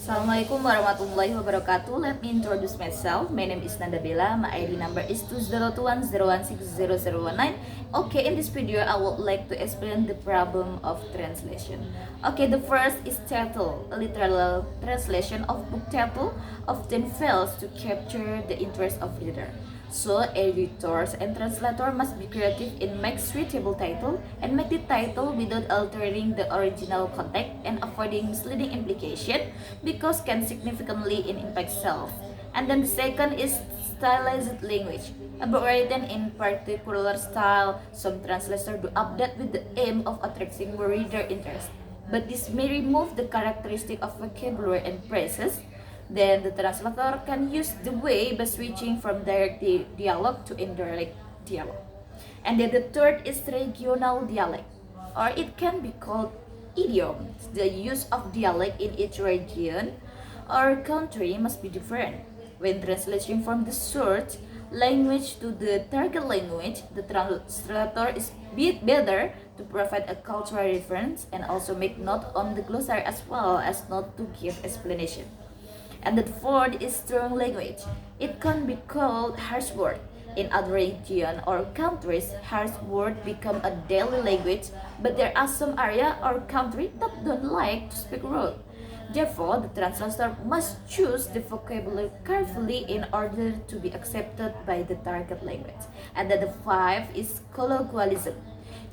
Assalamualaikum warahmatullahi wabarakatuh. Let me introduce myself. My name is Nanda Bella. My ID number is 202101600019. Okay, in this video I would like to explain the problem of translation. Okay, the first is title. A literal translation of book title often fails to capture the interest of reader. So editors and translator must be creative in make suitable title and make the title without altering the original context and avoiding misleading implication because can significantly impact sales. And then the second is stylized language. A book written in particular style, some translators do update with the aim of attracting reader interest. But this may remove the characteristic of vocabulary and phrases. Then the translator can use the way by switching from direct dialogue to indirect dialogue. And then the third is regional dialect, or it can be called idiom. The use of dialect in each region or country must be different. When translation from the source language to the target language, the translator is better to provide a cultural reference and also make note on the glossary as well as not to give explanation. And the fourth is strong language. It can be called harsh word. In other regions or countries, harsh words become a daily language, but there are some areas or countries that don't like to speak rude. Therefore, the translator must choose the vocabulary carefully in order to be accepted by the target language. And then the five is colloquialism.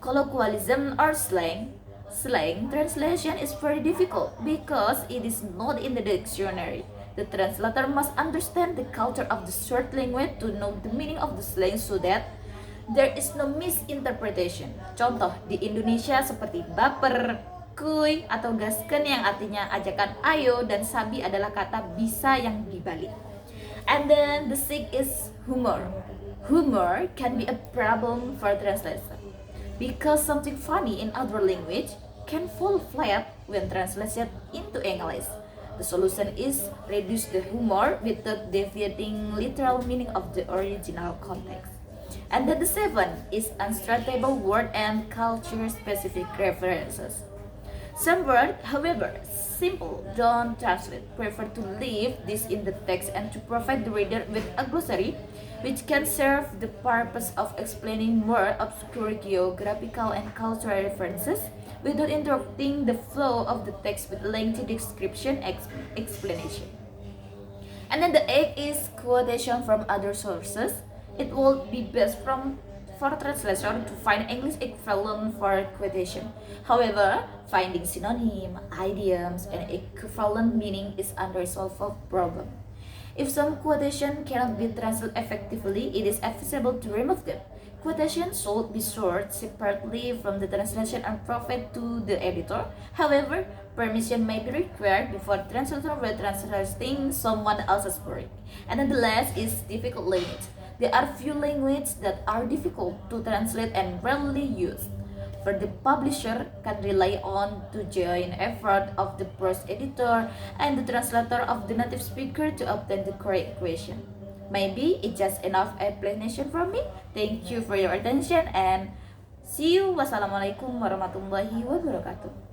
Colloquialism or slang translation is very difficult because it is not in the dictionary. The translator must understand the culture of the short language to know the meaning of the slang so that there is no misinterpretation. Contoh di Indonesia seperti baper, kuy, atau gasken yang artinya ajakan ayo dan sabi adalah kata bisa yang dibalik. And then the sixth is humor. Humor can be a problem for translator because something funny in other language can fall flat when translated into English. The solution is reduce the humor without deviating literal meaning of the original context. And then the seventh is unstable word and culture-specific references. Some words, however, simple, don't translate. Prefer to leave this in the text and to provide the reader with a glossary which can serve the purpose of explaining more obscure geographical and cultural references without interrupting the flow of the text with lengthy description explanation. And then the eighth is quotation from other sources. It will be best for translator to find English equivalent for quotation. However, finding synonym, idioms, and equivalent meaning is unresolved problem. If some quotation cannot be translated effectively, it is advisable to remove them. Quotations should be sorted separately from the translation and provided to the editor. However, permission may be required before translator when translating someone else's work. And then the last is difficult language. There are few languages that are difficult to translate and rarely used. For the publisher can rely on to joint effort of the prose editor and the translator of the native speaker to obtain the correct equation. Maybe it's just enough explanation from me. Thank you for your attention and see you. Wassalamualaikum warahmatullahi wabarakatuh.